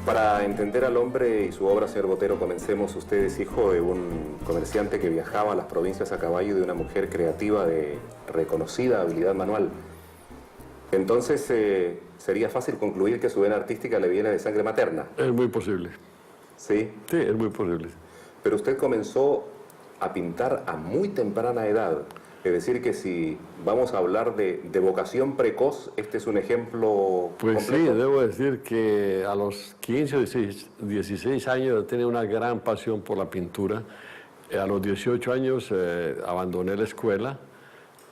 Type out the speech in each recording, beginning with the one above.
Para entender al hombre y su obra, señor Botero, comencemos. Usted es hijo de un comerciante que viajaba a las provincias a caballo y de una mujer creativa de reconocida habilidad manual. Entonces, sería fácil concluir que su vena artística le viene de sangre materna. Es muy posible. ¿Sí? Sí, es muy posible. Pero usted comenzó a pintar a muy temprana edad. Es decir, que si vamos a hablar de vocación precoz, este es un ejemplo Pues completo. sí, debo decir que a los 15 o 16 años tenía una gran pasión por la pintura. A los 18 años abandoné la escuela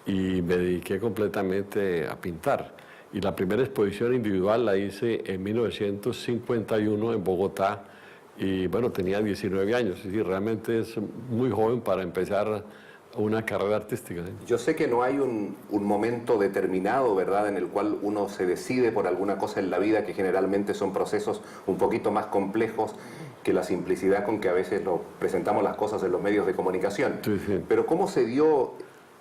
y me dediqué completamente a pintar. Y la primera exposición individual la hice en 1951 en Bogotá. Y bueno, tenía 19 años. Es decir, realmente es muy joven para empezar una carrera artística. ¿Sí? Yo sé que no hay un momento determinado, ¿verdad?, en el cual uno se decide por alguna cosa en la vida, que generalmente son procesos un poquito más complejos que la simplicidad con que a veces presentamos las cosas en los medios de comunicación. Sí, sí. Pero ¿cómo se dio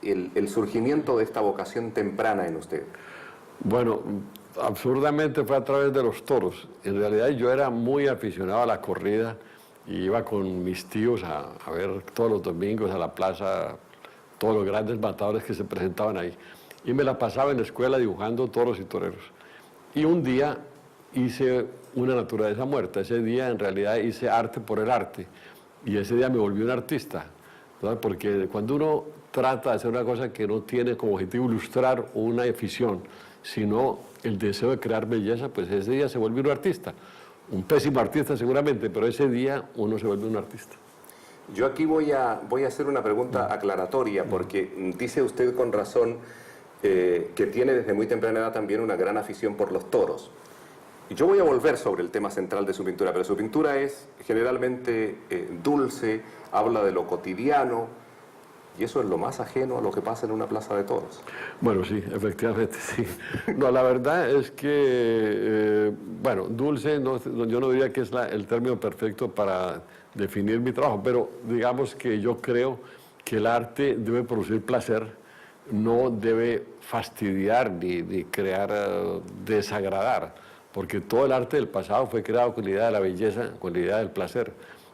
el surgimiento de esta vocación temprana en usted? Bueno, absurdamente fue a través de los toros. En realidad yo era muy aficionado a la corrida y iba con mis tíos a ver todos los domingos a la plaza todos los grandes matadores que se presentaban ahí. Y me la pasaba en la escuela dibujando toros y toreros. Y un día hice una naturaleza muerta. Ese día en realidad hice arte por el arte. Y ese día me volví un artista, ¿verdad? Porque cuando uno trata de hacer una cosa que no tiene como objetivo ilustrar una afición, sino el deseo de crear belleza, pues ese día se vuelve un artista. Un pésimo artista seguramente, pero ese día uno se vuelve un artista. Yo aquí voy a hacer una pregunta aclaratoria, porque dice usted con razón que tiene desde muy temprana edad también una gran afición por los toros. Y yo voy a volver sobre el tema central de su pintura, pero su pintura es generalmente dulce, habla de lo cotidiano, y eso es lo más ajeno a lo que pasa en una plaza de toros. Bueno, sí, efectivamente, sí. No, la verdad es que, bueno, dulce, yo no diría que es el término perfecto para definir mi trabajo, pero digamos que yo creo que el arte debe producir placer, no debe fastidiar ni crear, desagradar, porque todo el arte del pasado fue creado con la idea de la belleza, con la idea del placer.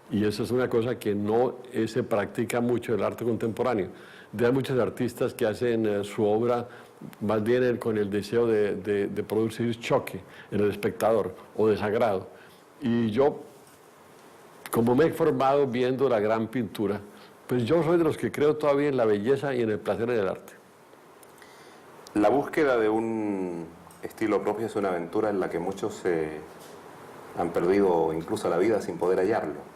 Y eso es una cosa que no se practica mucho en el arte contemporáneo. Hay muchos artistas que hacen su obra más bien con el deseo de producir choque en el espectador o desagrado. Y yo, como me he formado viendo la gran pintura, pues yo soy de los que creo todavía en la belleza y en el placer en el arte. La búsqueda de un estilo propio es una aventura en la que muchos han perdido incluso la vida sin poder hallarlo.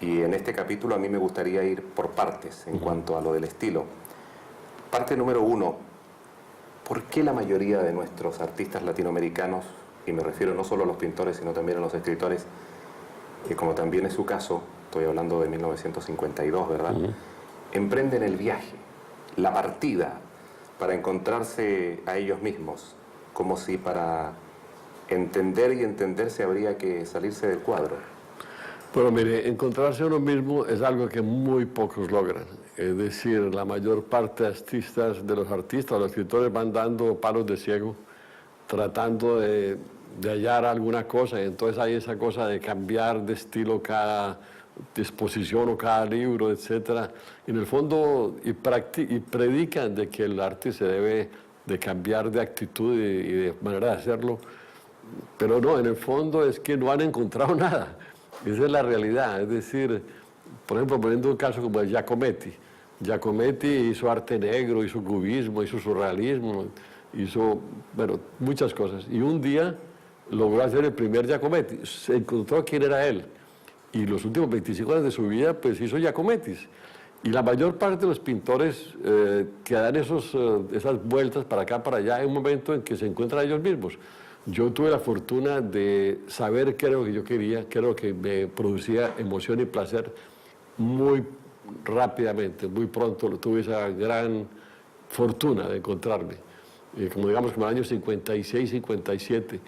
Y en este capítulo a mí me gustaría ir por partes en cuanto a lo del estilo. Parte número 1, ¿por qué la mayoría de nuestros artistas latinoamericanos, y me refiero no solo a los pintores, sino también a los escritores, que como también es su caso, estoy hablando de 1952, ¿verdad?, emprenden el viaje, la partida, para encontrarse a ellos mismos, como si para entender y entenderse habría que salirse del cuadro? Pero mire, encontrarse a uno mismo es algo que muy pocos logran. Es decir, la mayor parte de los artistas, los escritores van dando palos de ciego, tratando de hallar alguna cosa, y entonces hay esa cosa de cambiar de estilo cada exposición o cada libro, etc. En el fondo, y predican de que el arte se debe de cambiar de actitud y de manera de hacerlo, pero no, en el fondo es que no han encontrado nada. Esa es la realidad. Es decir, por ejemplo, poniendo un caso como el Giacometti. Giacometti hizo arte negro, hizo cubismo, hizo surrealismo, hizo, bueno, muchas cosas. Y un día logró hacer el primer Giacometti. Se encontró quién era él. Y los últimos 25 años de su vida, pues hizo Giacomettis. Y la mayor parte de los pintores que dan esas vueltas para acá, para allá, hay un momento en que se encuentran ellos mismos. Yo tuve la fortuna de saber qué era lo que yo quería, qué era lo que me producía emoción y placer muy rápidamente, muy pronto. Tuve esa gran fortuna de encontrarme. Como digamos, como en el año 56, 57,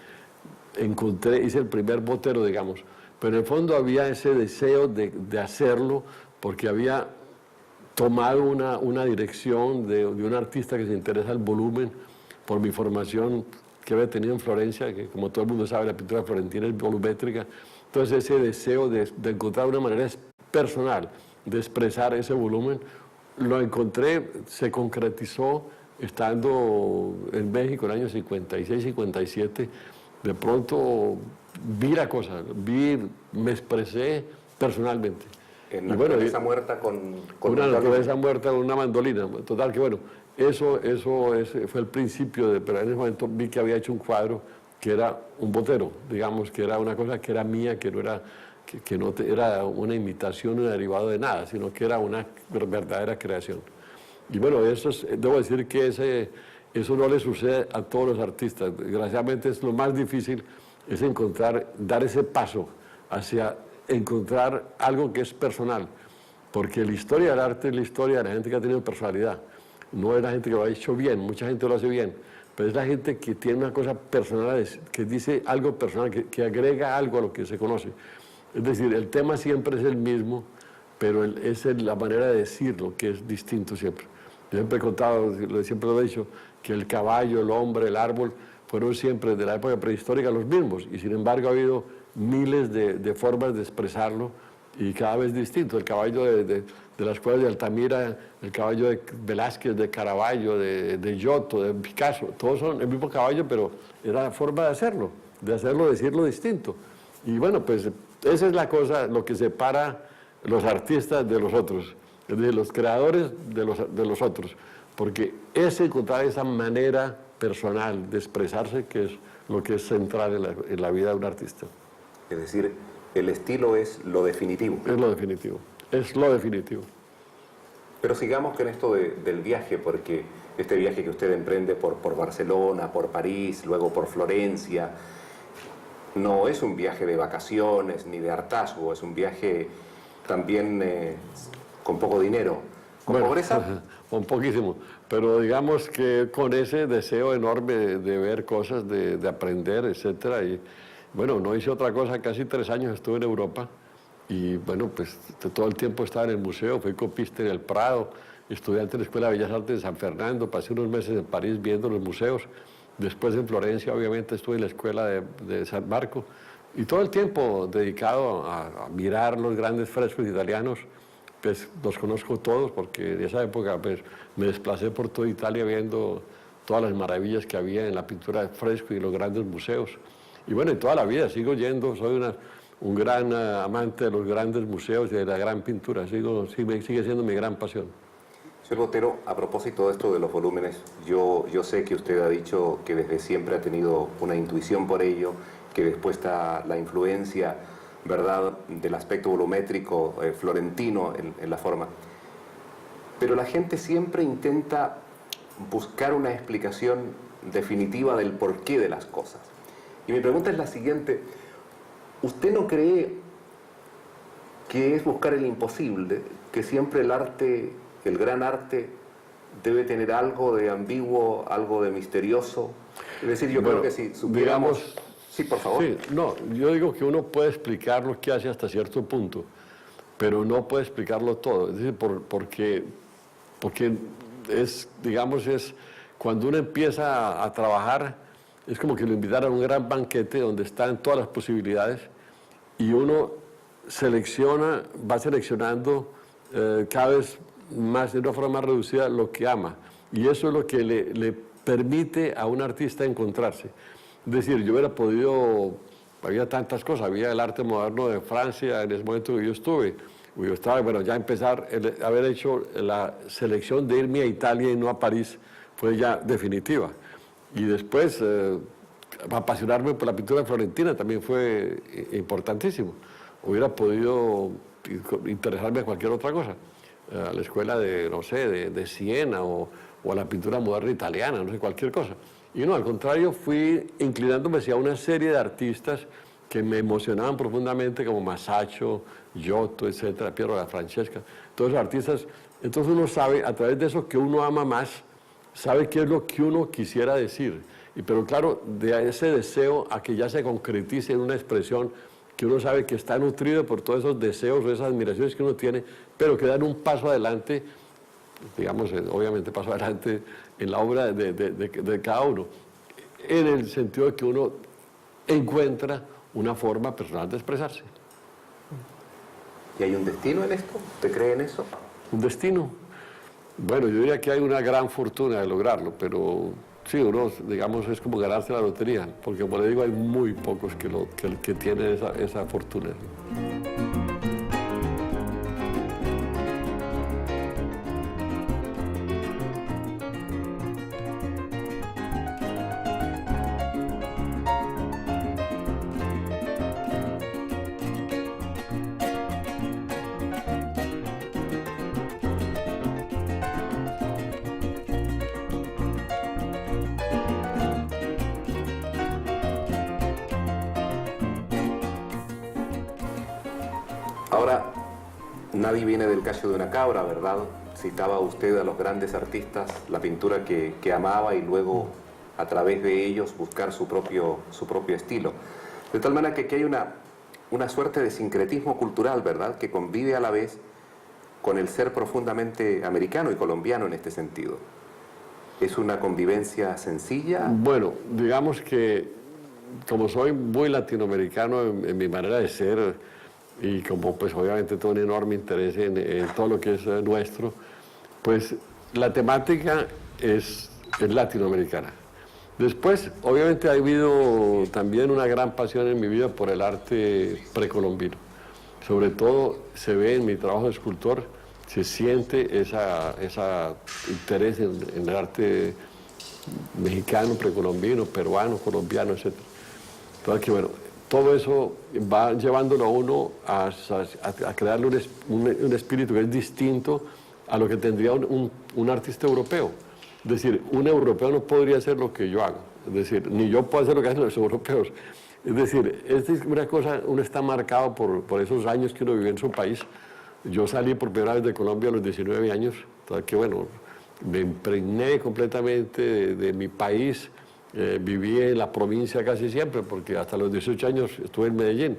hice el primer Botero, digamos. Pero en el fondo había ese deseo de hacerlo porque había tomado una dirección de un artista que se interesa el volumen por mi formación que había tenido en Florencia, que como todo el mundo sabe, la pintura florentina es volumétrica. Entonces ese deseo de encontrar una manera personal de expresar ese volumen, lo encontré, se concretizó estando en México en el año 56, 57. De pronto vi la cosa, me expresé personalmente. En naturaleza muerta con una naturaleza muerta con una mandolina. Total que bueno, eso fue el principio, pero en ese momento vi que había hecho un cuadro que era un botero, digamos, que era una cosa que era mía, que no era, que no era una imitación, un derivado de nada, sino que era una verdadera creación. Y bueno, debo decir que eso no le sucede a todos los artistas. Desgraciadamente es lo más difícil, es dar ese paso hacia encontrar algo que es personal. Porque la historia del arte es la historia de la gente que ha tenido personalidad. No es la gente que lo ha hecho bien, mucha gente lo hace bien, pero es la gente que tiene una cosa personal, que dice algo personal, que agrega algo a lo que se conoce. Es decir, el tema siempre es el mismo, pero es la manera de decirlo que es distinto siempre. Yo siempre he contado, siempre lo he dicho, que el caballo, el hombre, el árbol, fueron siempre de la época prehistórica los mismos, y sin embargo ha habido miles de formas de expresarlo, y cada vez distinto. El caballo de la escuela de Altamira, el caballo de Velázquez, de Caravaggio, de Giotto, de Picasso, todos son el mismo caballo, pero era la forma de hacerlo, decirlo distinto. Y bueno, pues esa es la cosa, lo que separa los artistas de los otros, es decir, los creadores de los otros, porque es encontrar esa manera personal de expresarse que es lo que es central en la vida de un artista. Es decir, el estilo es lo definitivo. Es lo definitivo, es lo definitivo. Pero sigamos con esto del viaje, porque este viaje que usted emprende por Barcelona, por París, luego por Florencia, no es un viaje de vacaciones ni de hartazgo, es un viaje también con poco dinero. ¿Con pobreza? Con poquísimo, pero digamos que con ese deseo enorme de ver cosas, de aprender, etcétera. Y bueno, no hice otra cosa, casi 3 años estuve en Europa y bueno, pues todo el tiempo estaba en el museo, fui copista en el Prado, estudiante en la Escuela de Bellas Artes de San Fernando, pasé unos meses en París viendo los museos, después en Florencia obviamente estuve en la Escuela de San Marco y todo el tiempo dedicado a mirar los grandes frescos italianos. Pues los conozco todos porque en esa época pues, me desplacé por toda Italia viendo todas las maravillas que había en la pintura de fresco y los grandes museos. Y bueno, en toda la vida sigo yendo, soy un gran amante de los grandes museos y de la gran pintura, sigue siendo mi gran pasión. Señor Botero, a propósito de esto de los volúmenes, yo sé que usted ha dicho que desde siempre ha tenido una intuición por ello, que después está la influencia, ¿verdad?, del aspecto volumétrico florentino en la forma. Pero la gente siempre intenta buscar una explicación definitiva del porqué de las cosas. Y mi pregunta es la siguiente: ¿usted no cree que es buscar el imposible, que siempre el arte, el gran arte, debe tener algo de ambiguo, algo de misterioso? Es decir, yo creo que si supiéramos... Sí, por favor. Sí, no, yo digo que uno puede explicar lo que hace hasta cierto punto, pero no puede explicarlo todo. Es decir, porque es, digamos, cuando uno empieza a trabajar, es como que lo invitaran a un gran banquete donde están todas las posibilidades y uno va seleccionando cada vez más, de una forma más reducida, lo que ama. Y eso es lo que le permite a un artista encontrarse. Es decir, yo hubiera podido, había tantas cosas, había el arte moderno de Francia en ese momento que yo estuve. Yo estaba, bueno, ya empezar, haber hecho la selección de irme a Italia y no a París fue ya definitiva. Y después, apasionarme por la pintura florentina también fue importantísimo. Hubiera podido interesarme en cualquier otra cosa, a la escuela de, no sé, de Siena o a la pintura moderna italiana, no sé, cualquier cosa. Y no, al contrario, fui inclinándome hacia una serie de artistas que me emocionaban profundamente, como Masaccio, Giotto, etcétera, Piero della Francesca, todos esos artistas. Entonces uno sabe, a través de eso que uno ama más, sabe qué es lo que uno quisiera decir. Pero claro, de ese deseo a que ya se concretice en una expresión que uno sabe que está nutrido por todos esos deseos o esas admiraciones que uno tiene, pero que dan un paso adelante, digamos, obviamente paso adelante en la obra de cada uno. en el sentido de que uno encuentra una forma personal de expresarse. ¿Y hay un destino en esto? ¿Usted cree en eso? ¿Un destino? Bueno, yo diría que hay una gran fortuna de lograrlo, pero sí, uno, digamos, es como ganarse la lotería, porque como le digo, hay muy pocos que tienen esa fortuna. Ahora, nadie viene del callo de una cabra, ¿verdad? Citaba usted a los grandes artistas, la pintura que amaba y luego a través de ellos buscar su propio estilo. De tal manera que aquí hay una suerte de sincretismo cultural, ¿verdad? Que convive a la vez con el ser profundamente americano y colombiano en este sentido. ¿Es una convivencia sencilla? Bueno, digamos que como soy muy latinoamericano en mi manera de ser, y como pues obviamente tengo un enorme interés en todo lo que es nuestro, pues la temática es latinoamericana. Después, obviamente ha habido también una gran pasión en mi vida por el arte precolombino. Sobre todo se ve en mi trabajo de escultor, se siente ese interés en el arte mexicano, precolombino, peruano, colombiano, etc. Entonces, que bueno, todo eso va llevándolo a uno a crearle un espíritu que es distinto a lo que tendría un artista europeo. Es decir, un europeo no podría hacer lo que yo hago. Es decir, ni yo puedo hacer lo que hacen los europeos. Es decir, esta es una cosa, uno está marcado por esos años que uno vivió en su país. Yo salí por primera vez de Colombia a los 19 años, entonces que bueno, me impregné completamente de mi país. Viví en la provincia casi siempre, porque hasta los 18 años estuve en Medellín.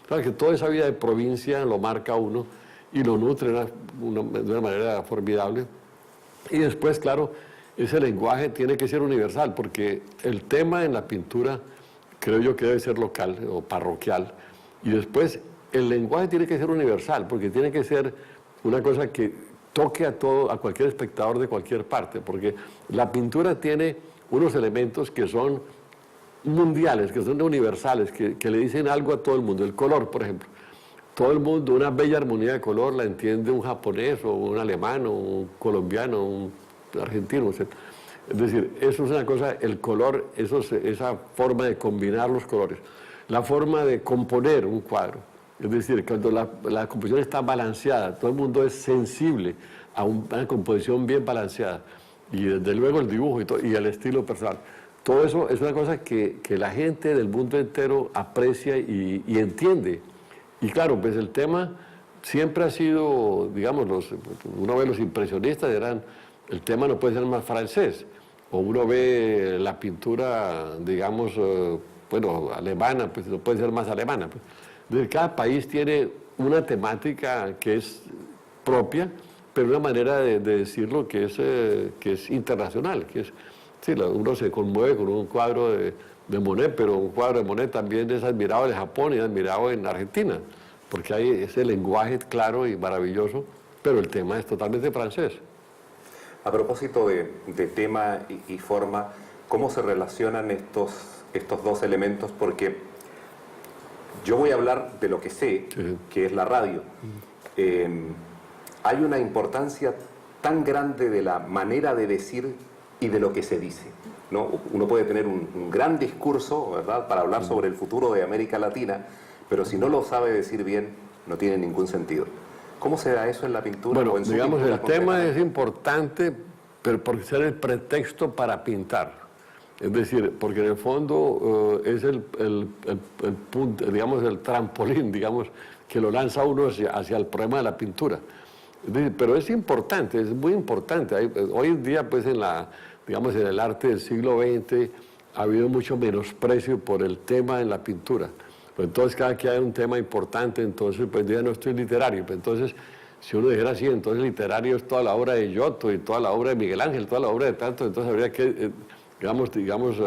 Claro que toda esa vida de provincia lo marca uno y lo nutre de una manera formidable. Y después, claro, ese lenguaje tiene que ser universal, porque el tema en la pintura creo yo que debe ser local o parroquial. Y después el lenguaje tiene que ser universal, porque tiene que ser una cosa que toque a cualquier espectador de cualquier parte, porque la pintura tiene unos elementos que son mundiales, que son universales, que le dicen algo a todo el mundo. El color, por ejemplo. Todo el mundo, una bella armonía de color la entiende un japonés o un alemán o un colombiano, un argentino, etc. Es decir, eso es una cosa, el color, esa forma de combinar los colores. La forma de componer un cuadro. Es decir, cuando la composición está balanceada, todo el mundo es sensible a una composición bien balanceada. Y desde luego el dibujo y el estilo personal. Todo eso es una cosa que la gente del mundo entero aprecia y entiende. Y claro, pues el tema siempre ha sido, digamos, uno ve los impresionistas, el tema no puede ser más francés. O uno ve la pintura, digamos, bueno, alemana, pues no puede ser más alemana. Pues. Entonces, cada país tiene una temática que es propia, pero una manera de decirlo que es internacional, sí, uno se conmueve con un cuadro de Monet, pero un cuadro de Monet también es admirado en Japón y admirado en Argentina, porque hay ese lenguaje claro y maravilloso, pero el tema es totalmente francés. A propósito de tema y forma, ¿cómo se relacionan estos dos elementos? Porque yo voy a hablar de lo que sé, sí, que es la radio. Hay una importancia tan grande de la manera de decir y de lo que se dice, ¿no? Uno puede tener un gran discurso, ¿verdad?, para hablar sobre el futuro de América Latina, pero si no lo sabe decir bien, no tiene ningún sentido. ¿Cómo se da eso en la pintura? Bueno, o en su digamos, pintura el tema es importante, pero por ser el pretexto para pintar. Es decir, porque en el fondo es el punto, digamos, el trampolín, digamos, que lo lanza uno hacia el problema de la pintura. Pero es importante, es muy importante. Hoy en día, pues, digamos, en el arte del siglo XX ha habido mucho menosprecio por el tema en la pintura. Pues entonces, cada que hay un tema importante, entonces, pues, ya no estoy literario. Pues entonces, si uno dijera así, entonces literario es toda la obra de Giotto y toda la obra de Miguel Ángel, toda la obra de tanto, entonces habría que, digamos,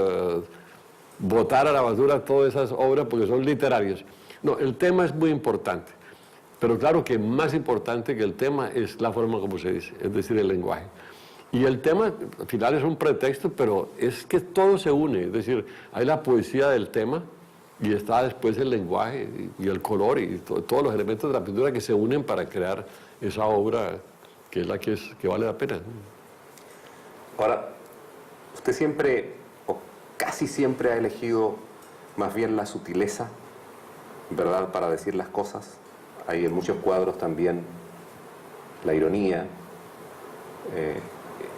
botar a la basura todas esas obras porque son literarias. No, el tema es muy importante, pero claro que más importante que el tema es la forma como se dice, es decir, el lenguaje. Y el tema, al final, es un pretexto, pero es que todo se une, es decir, hay la poesía del tema y está después el lenguaje y el color y todos los elementos de la pintura que se unen para crear esa obra que es la que vale la pena. Ahora, usted siempre, o casi siempre, ha elegido más bien la sutileza, ¿verdad?, para decir las cosas. Hay en muchos cuadros también la ironía,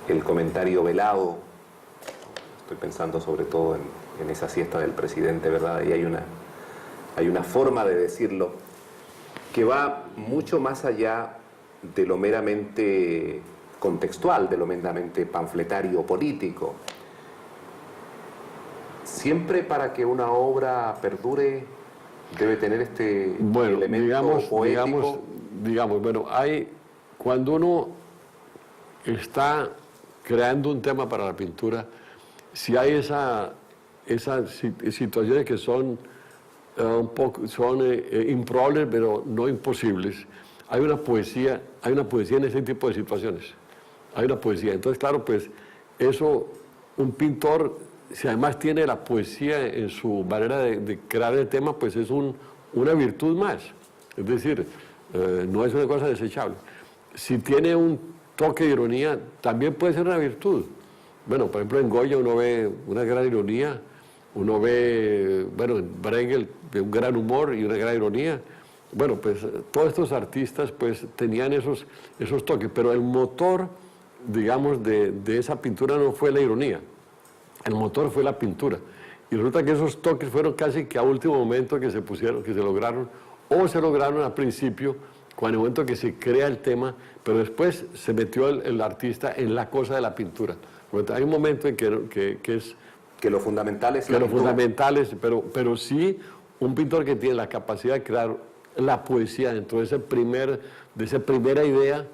el comentario velado. Estoy pensando sobre todo en esa siesta del presidente, ¿verdad? Y hay una forma de decirlo que va mucho más allá de lo meramente contextual, de lo meramente panfletario político. Siempre para que una obra perdure debe tener este elemento poético. Digamos, bueno, cuando uno está creando un tema para la pintura, si hay esas situaciones que son improbables, pero no imposibles, hay una poesía en ese tipo de situaciones. Hay una poesía. Entonces, claro, pues eso, un pintor, si además tiene la poesía en su manera de crear el tema, pues es una virtud más. Es decir, no es una cosa desechable. Si tiene un toque de ironía, también puede ser una virtud. Bueno, por ejemplo, en Goya uno ve una gran ironía, uno ve, bueno, en Bruegel un gran humor y una gran ironía. Bueno, pues todos estos artistas pues tenían esos toques, pero el motor, digamos, de esa pintura no fue la ironía, el motor fue la pintura. Y resulta que esos toques fueron casi que a último momento que se lograron, o se lograron al principio, con el momento que se crea el tema, pero después se metió el artista en la cosa de la pintura. Porque hay un momento en que es... Que lo fundamental es la pintura. Pero sí un pintor que tiene la capacidad de crear la poesía dentro de esa primera idea,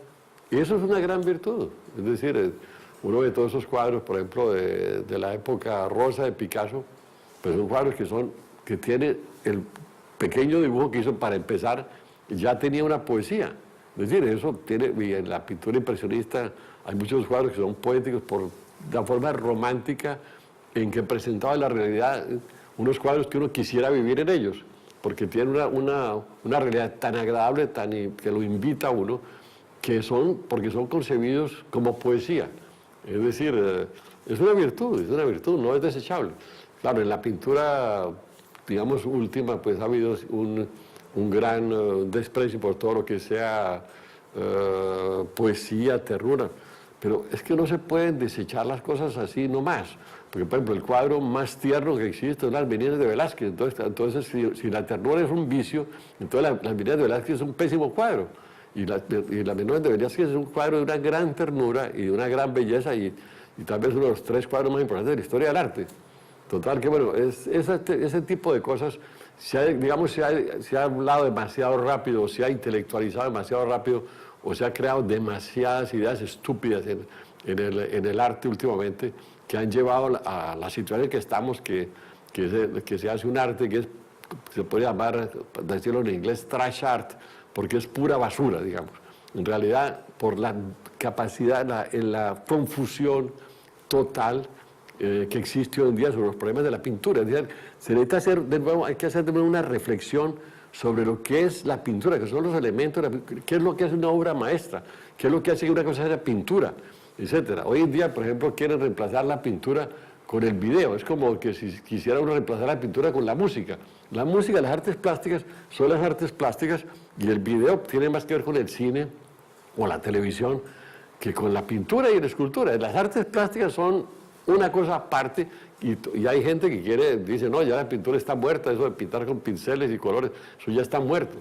y eso es una gran virtud. Es decir, uno ve todos esos cuadros, por ejemplo, de la época rosa de Picasso, pues son cuadros que tiene el pequeño dibujo que hizo para empezar, ya tenía una poesía. Es decir, eso tiene, y en la pintura impresionista hay muchos cuadros que son poéticos por la forma romántica en que presentaba la realidad, unos cuadros que uno quisiera vivir en ellos, porque tienen una realidad tan agradable, que lo invita a uno, porque son concebidos como poesía. Es decir, es una virtud, no es desechable. Claro, en la pintura, digamos, última, pues ha habido un gran desprecio por todo lo que sea poesía, ternura. Pero es que no se pueden desechar las cosas así nomás. Porque, por ejemplo, el cuadro más tierno que existe es Las Meninas de Velázquez. Entonces si la ternura es un vicio, entonces Las Meninas de Velázquez es un pésimo cuadro. Y Las Meninas de Velázquez es un cuadro de una gran ternura y de una gran belleza y tal vez uno de los 3 cuadros más importantes de la historia del arte. Total que, bueno, ese tipo de cosas, se ha hablado demasiado rápido, o se ha intelectualizado demasiado rápido, o se ha creado demasiadas ideas estúpidas en el arte últimamente, que han llevado a la situación en que estamos, que se hace un arte que se puede llamar, decirlo en inglés, trash art, porque es pura basura, digamos. En realidad, por la capacidad, la confusión total que existe hoy en día sobre los problemas de la pintura. Es decir, hay que hacer de nuevo una reflexión sobre lo que es la pintura, que son los elementos de la pintura, qué es lo que hace una obra maestra, qué es lo que hace que una cosa sea pintura, etc. Hoy en día, por ejemplo, quieren reemplazar la pintura con el video. Es como que si quisiera uno reemplazar la pintura con la música. La música, las artes plásticas, son las artes plásticas, y el video tiene más que ver con el cine o la televisión que con la pintura y la escultura. Las artes plásticas son una cosa aparte, y hay gente que dice, no, ya la pintura está muerta, eso de pintar con pinceles y colores, eso ya está muerto.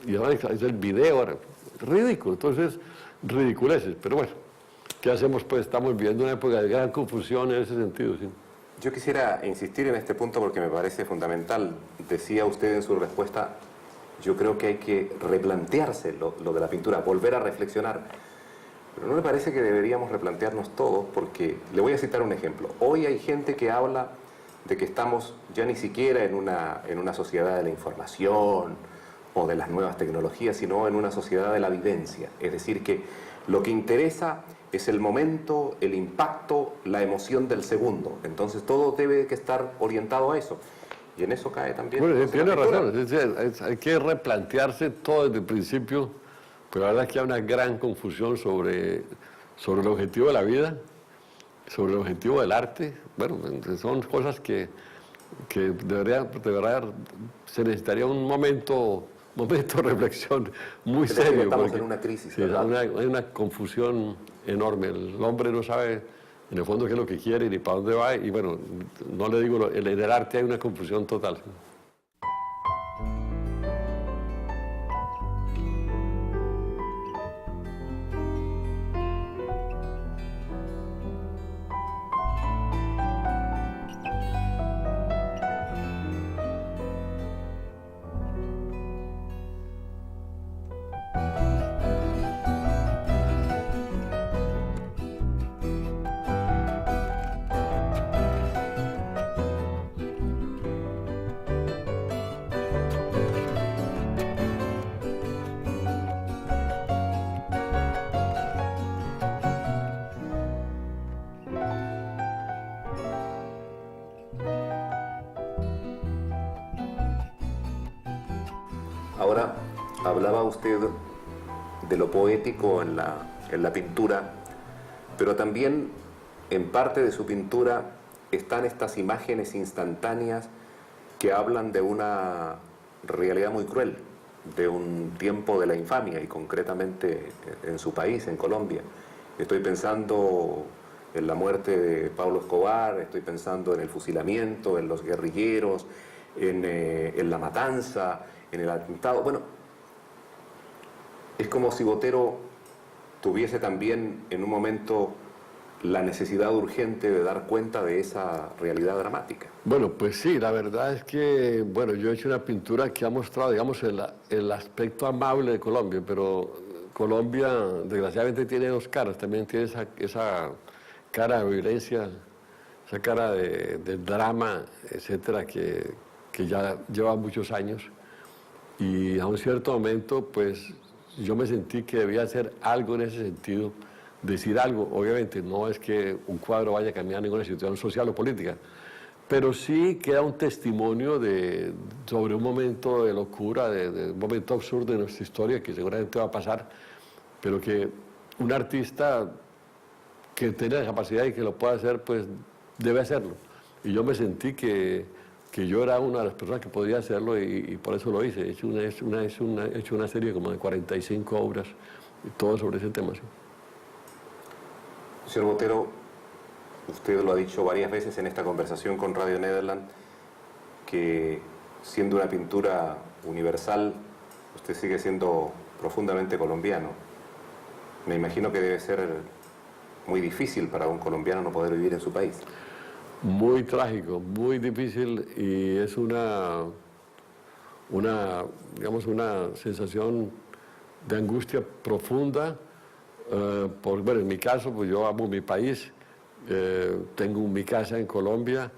Y ahora es el video, ahora, ridículo. Entonces, ridiculeces. Pero bueno, ¿qué hacemos? Pues estamos viviendo una época de gran confusión en ese sentido, ¿sí? Yo quisiera insistir en este punto porque me parece fundamental. Decía usted en su respuesta, yo creo que hay que replantearse lo de la pintura, volver a reflexionar. Pero ¿no le parece que deberíamos replantearnos todo? Porque le voy a citar un ejemplo. Hoy hay gente que habla de que estamos ya ni siquiera en una sociedad de la información o de las nuevas tecnologías, sino en una sociedad de la vivencia. Es decir, que lo que interesa es el momento, el impacto, la emoción del segundo. Entonces todo debe que estar orientado a eso. Y en eso cae también... Bueno, tiene razón, hay que replantearse todo desde el principio, pero la verdad es que hay una gran confusión sobre el objetivo de la vida, sobre el objetivo del arte. Bueno, son cosas que de verdad se necesitaría un momento de reflexión muy serio. Estamos en una crisis. Sí, hay una confusión enorme. El hombre no sabe en el fondo qué es lo que quiere ni para dónde va. Y bueno, no le digo, en el arte hay una confusión total. Ahora, hablaba usted de lo poético en la pintura, pero también en parte de su pintura están estas imágenes instantáneas que hablan de una realidad muy cruel, de un tiempo de la infamia y concretamente en su país, en Colombia. Estoy pensando en la muerte de Pablo Escobar, estoy pensando en el fusilamiento, en los guerrilleros, en la matanza, en el atentado. Bueno, es como si Botero tuviese también en un momento la necesidad urgente de dar cuenta de esa realidad dramática. Bueno, pues sí, la verdad es que, bueno, yo he hecho una pintura que ha mostrado, digamos, el aspecto amable de Colombia, pero Colombia, desgraciadamente, tiene dos caras. También tiene esa cara de violencia, esa cara de drama, etcétera, que ya lleva muchos años. Y a un cierto momento, pues, yo me sentí que debía hacer algo en ese sentido, decir algo. Obviamente, no es que un cuadro vaya a cambiar ninguna situación social o política, pero sí queda un testimonio sobre un momento de locura, de un momento absurdo de nuestra historia, que seguramente va a pasar, pero que un artista que tenga la capacidad y que lo pueda hacer, pues debe hacerlo. Y yo me sentí que yo era una de las personas que podía hacerlo y por eso lo hice. He hecho una serie como de 45 obras, y todo sobre ese tema. ¿Sí? Señor Botero, usted lo ha dicho varias veces en esta conversación con Radio Nederland, que siendo una pintura universal, usted sigue siendo profundamente colombiano. Me imagino que debe ser muy difícil para un colombiano no poder vivir en su país. Muy trágico, muy difícil, y es una sensación de angustia profunda. Bueno, en mi caso, pues yo amo mi país, tengo mi casa en Colombia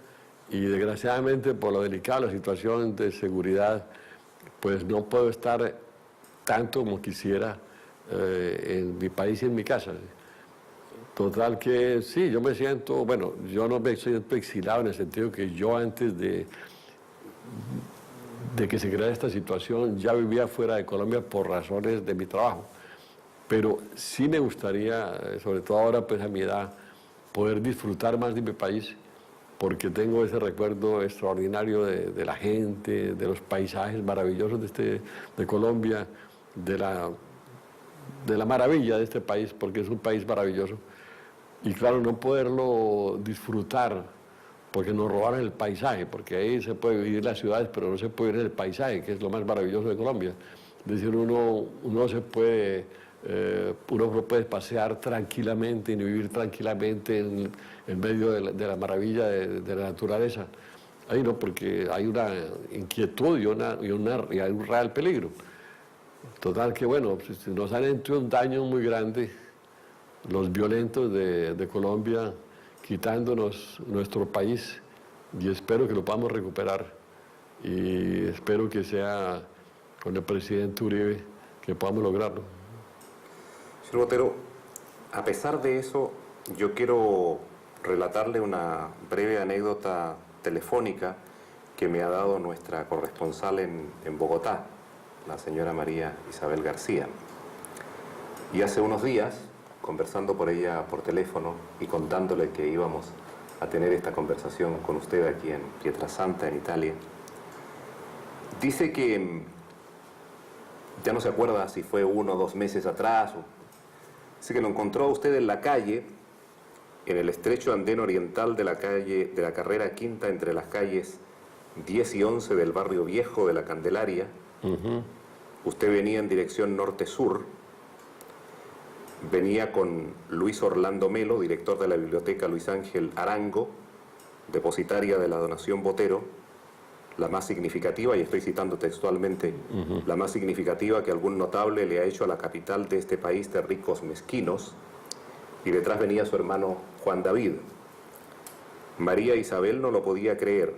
y desgraciadamente por lo delicada la situación de seguridad, pues no puedo estar tanto como quisiera en mi país y en mi casa. Total que sí, yo me siento, bueno, yo no me siento exilado en el sentido que yo antes de que se creara esta situación ya vivía fuera de Colombia por razones de mi trabajo. Pero sí me gustaría, sobre todo ahora pues a mi edad, poder disfrutar más de mi país, porque tengo ese recuerdo extraordinario de la gente, de los paisajes maravillosos de Colombia, de la maravilla de este país, porque es un país maravilloso. Y claro, no poderlo disfrutar, porque nos robaron el paisaje, porque ahí se puede vivir en las ciudades, pero no se puede vivir en el paisaje, que es lo más maravilloso de Colombia. Es decir, uno puede pasear tranquilamente y vivir tranquilamente en medio de la maravilla de la naturaleza. Ahí no, porque hay una inquietud y hay un real peligro. Total que, bueno, nos han hecho un daño muy grande los violentos de Colombia, quitándonos nuestro país y espero que lo podamos recuperar. Y espero que sea con el presidente Uribe que podamos lograrlo. Señor Botero, a pesar de eso, yo quiero relatarle una breve anécdota telefónica que me ha dado nuestra corresponsal en Bogotá, la señora María Isabel García. Y hace unos días, conversando por ella por teléfono y contándole que íbamos a tener esta conversación con usted aquí en Pietrasanta, en Italia, dice que ya no se acuerda si fue 1 o 2 meses atrás, dice que lo encontró a usted en la calle, en el estrecho andén oriental de la calle de la Carrera Quinta, entre las calles 10 y 11 del barrio viejo de la Candelaria. Usted venía en dirección norte-sur, venía con Luis Orlando Melo, director de la biblioteca Luis Ángel Arango, depositaria de la donación Botero, la más significativa, y estoy citando textualmente, la más significativa que algún notable le ha hecho a la capital de este país de ricos mezquinos, y detrás venía su hermano Juan David. María Isabel no lo podía creer.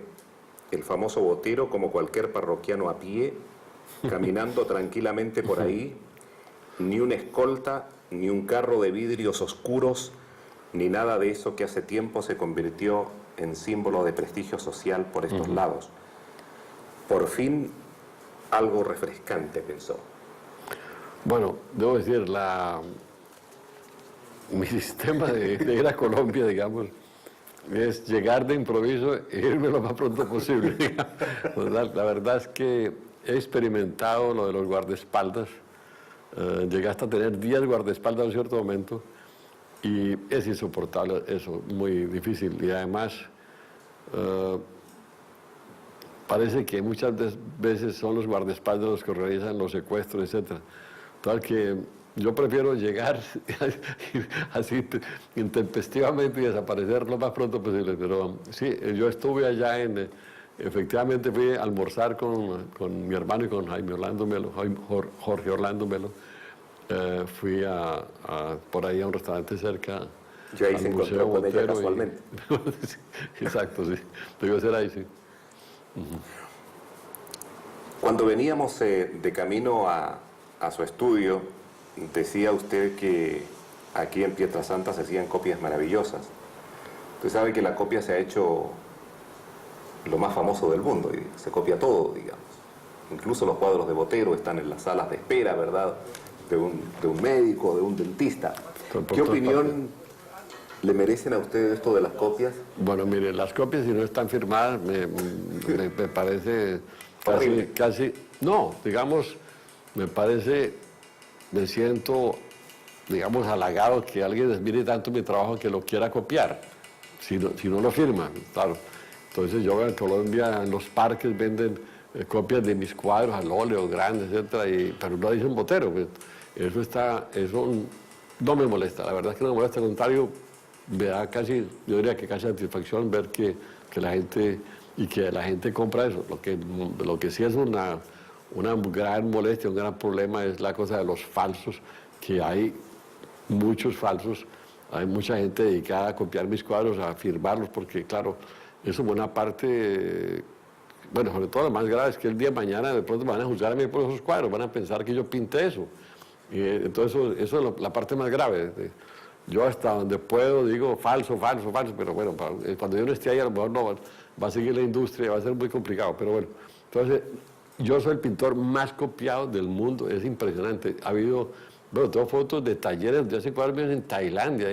El famoso Botero, como cualquier parroquiano a pie, caminando tranquilamente por ahí, ni una escolta, ni un carro de vidrios oscuros, ni nada de eso que hace tiempo se convirtió en símbolo de prestigio social por estos lados. Por fin, algo refrescante, pensó. Bueno, debo decir, mi sistema de ir a Colombia, digamos, es llegar de improviso e irme lo más pronto posible. La verdad es que he experimentado lo de los guardaespaldas. Llegué hasta tener 10 guardaespaldas en un cierto momento y es insoportable eso, muy difícil. Y además, parece que muchas veces son los guardaespaldas los que realizan los secuestros, etc. Tal que yo prefiero llegar así intempestivamente y desaparecer lo más pronto posible. Pero sí, yo estuve allá efectivamente fui a almorzar con mi hermano y con Jaime Orlando Melo, Jorge Orlando Melo. Fui por ahí a un restaurante cerca. Yo ahí se encontró con ella casualmente. Exacto, sí. Debió ser ahí, sí. Cuando veníamos de camino a su estudio, decía usted que aquí en Pietrasanta se hacían copias maravillosas. Usted sabe que la copia se ha hecho lo más famoso del mundo, y se copia todo, digamos. Incluso los cuadros de Botero están en las salas de espera, ¿verdad?, de un médico, de un dentista. ¿Qué opinión le merecen a ustedes esto de las copias? Bueno, mire, las copias, si no están firmadas, me parece casi, no, digamos, me siento, digamos, halagado que alguien admire tanto mi trabajo que lo quiera copiar, si no lo firman, claro. Entonces yo en Colombia, en los parques venden copias de mis cuadros al óleo, grandes, etcétera, pero no dicen Botero. Pues, eso no me molesta, la verdad es que no me molesta, al contrario, me da casi, yo diría que casi satisfacción ver que la gente compra eso. Lo que sí es una gran molestia, un gran problema es la cosa de los falsos, que hay muchos falsos, hay mucha gente dedicada a copiar mis cuadros, a firmarlos, porque claro, eso buena parte, bueno, sobre todo lo más grave es que el día de mañana de pronto me van a juzgar a mí por esos cuadros, van a pensar que yo pinté eso. Y entonces eso es la parte más grave. Yo hasta donde puedo digo falso, pero bueno, cuando yo no esté ahí a lo mejor no va a seguir la industria, va a ser muy complicado, pero bueno. Entonces, yo soy el pintor más copiado del mundo, es impresionante. Ha habido, bueno, tengo fotos de talleres de hace 4 años en Tailandia,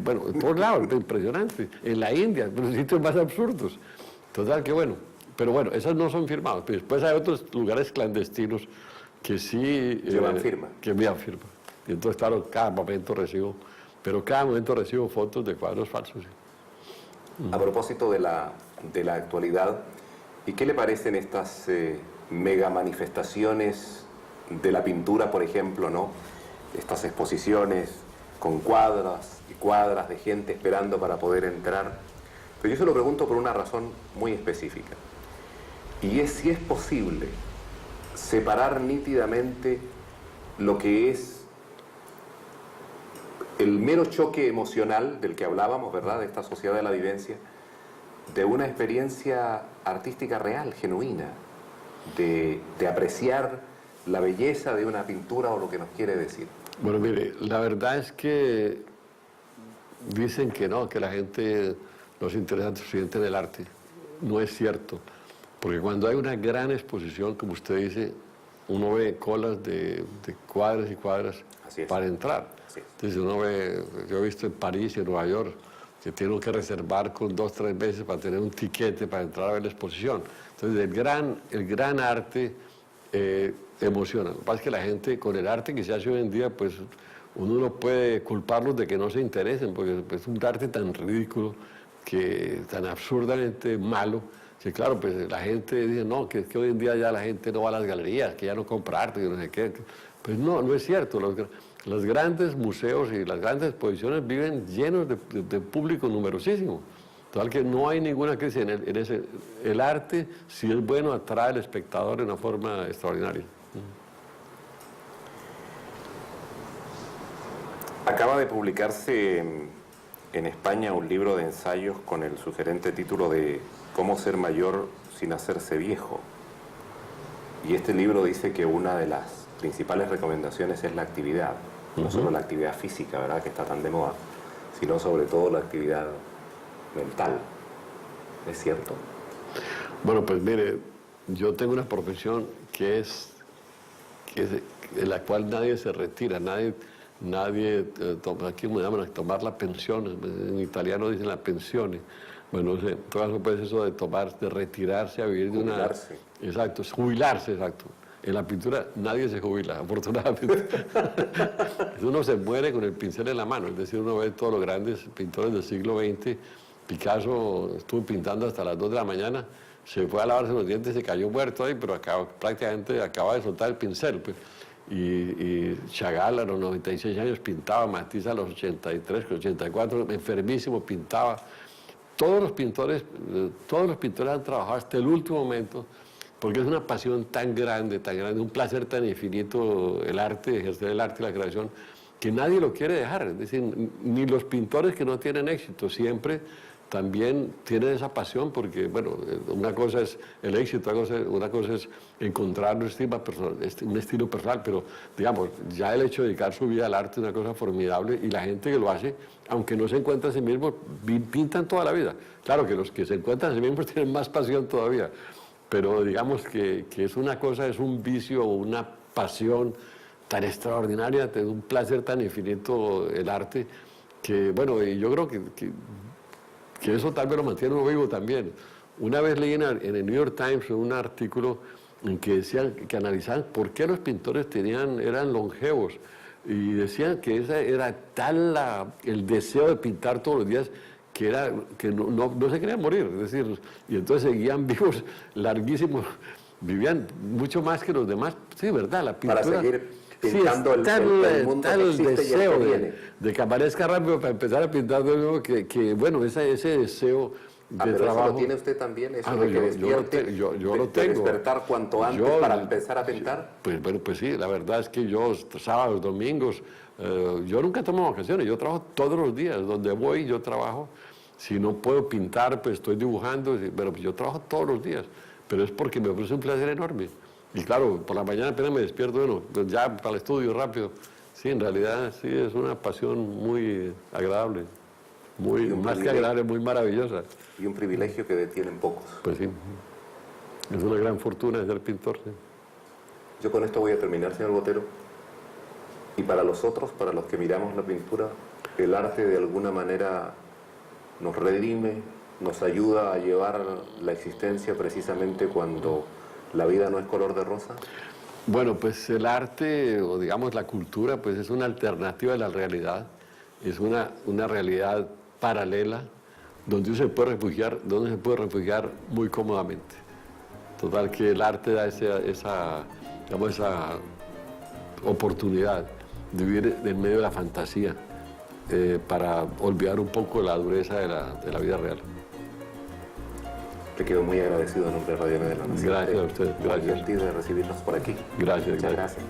bueno, en todos lados, impresionante. En la India, en los sitios más absurdos. Total que bueno, pero bueno, esas no son firmadas. Después hay otros lugares clandestinos que sí... llevan firma. Que envían firma. Y entonces, claro, cada momento recibo fotos de cuadros falsos. Sí. A propósito de la actualidad, ¿y qué le parecen estas mega manifestaciones de la pintura, por ejemplo, ¿no? Estas exposiciones con cuadras y cuadras de gente esperando para poder entrar. Pero yo se lo pregunto por una razón muy específica. Y es si es posible separar nítidamente lo que es el mero choque emocional del que hablábamos, ¿verdad?, de esta sociedad de la vivencia, de una experiencia artística real, genuina, de apreciar la belleza de una pintura o lo que nos quiere decir. Bueno, mire, la verdad es que dicen que no, que la gente no se interesa suficiente en el arte. No es cierto, porque cuando hay una gran exposición, como usted dice, uno ve colas de cuadras y cuadras para entrar. Entonces uno ve, yo he visto en París y en Nueva York, que tienen que reservar con 2 o 3 veces para tener un tiquete para entrar a ver la exposición. Entonces el gran arte emociona. Lo que pasa es que la gente, con el arte que se hace hoy en día, pues uno no puede culparlos de que no se interesen, porque es un arte tan ridículo, tan absurdamente malo, que claro, pues la gente dice, no, que hoy en día ya la gente no va a las galerías, que ya no compra arte, que no sé qué. Pues no, no es cierto. Los grandes museos y las grandes exposiciones viven llenos de público numerosísimo. Total que no hay ninguna crisis en ese. El arte, si es bueno, atrae al espectador de una forma extraordinaria. Acaba de publicarse en España un libro de ensayos con el sugerente título de Cómo ser mayor sin hacerse viejo. Y este libro dice que una de las principales recomendaciones es la actividad. No solo la actividad física, ¿verdad?, que está tan de moda, sino sobre todo la actividad mental. ¿Es cierto? Bueno, pues mire, yo tengo una profesión en la cual nadie se retira, nadie aquí me llaman a tomar la pensión, en italiano dicen la pensione. Bueno, no sé, en todo caso pues eso de retirarse a vivir de una... Jubilarse. Exacto, jubilarse, exacto. En la pintura nadie se jubila, afortunadamente. Uno se muere con el pincel en la mano, es decir, uno ve todos los grandes pintores del siglo XX. Picasso estuvo pintando hasta las 2 de la mañana, se fue a lavarse los dientes y se cayó muerto ahí, pero prácticamente acaba de soltar el pincel. Pues. Y Chagall a los 96 años pintaba, Matisse a los 83, 84, enfermísimo, pintaba. Todos los pintores han trabajado hasta el último momento, porque es una pasión tan grande, un placer tan infinito el arte, ejercer el arte y la creación, que nadie lo quiere dejar. Es decir, ni los pintores que no tienen éxito, siempre también tienen esa pasión, porque, bueno, una cosa es el éxito, una cosa es encontrar un estilo personal, pero, digamos, ya el hecho de dedicar su vida al arte es una cosa formidable, y la gente que lo hace, aunque no se encuentra a sí mismo, pintan toda la vida. Claro que los que se encuentran a sí mismos tienen más pasión todavía, pero digamos que es una cosa, es un vicio, una pasión tan extraordinaria, un placer tan infinito el arte, que, bueno, y yo creo que eso tal vez lo mantiene uno vivo también. Una vez leí en el New York Times un artículo en que decían, que analizaban por qué los pintores eran longevos, y decían que era tal el deseo de pintar todos los días que no se querían morir, es decir, y entonces seguían vivos larguísimos, vivían mucho más que los demás. Sí, ¿verdad? La pintura... Para seguir pintando el mundo que existe deseo y el que viene. de que aparezca rápido para empezar a pintar de nuevo, que bueno, ese deseo de pero trabajo... ¿eso lo tiene usted también? ¿Eso de que despierte, yo lo tengo. despertar cuanto antes para empezar a pintar? Pues bueno, pues sí, la verdad es que yo sábados, domingos, yo nunca tomo vacaciones, yo trabajo todos los días, donde voy yo trabajo. Si no puedo pintar, pues estoy dibujando, pero yo trabajo todos los días, pero es porque me ofrece un placer enorme. Y claro, por la mañana apenas me despierto, bueno, ya para el estudio rápido. Sí, en realidad sí es una pasión muy agradable, más que agradable, muy maravillosa. Y un privilegio que detienen pocos. Pues sí, es una gran fortuna ser pintor. Sí. Yo con esto voy a terminar, señor Botero. Y para los otros, para los que miramos la pintura, el arte de alguna manera nos redime, nos ayuda a llevar la existencia precisamente cuando la vida no es color de rosa. Bueno, pues el arte, o digamos la cultura, pues es una alternativa de la realidad, es una realidad paralela donde uno se puede refugiar muy cómodamente. Total que el arte da esa oportunidad de vivir en medio de la fantasía, para olvidar un poco la dureza de la vida real. Te quedo muy agradecido en nombre de Radio de la Nación. Gracias a usted. Gracias. Muy gentil de recibirnos por aquí. Gracias. Muchas gracias.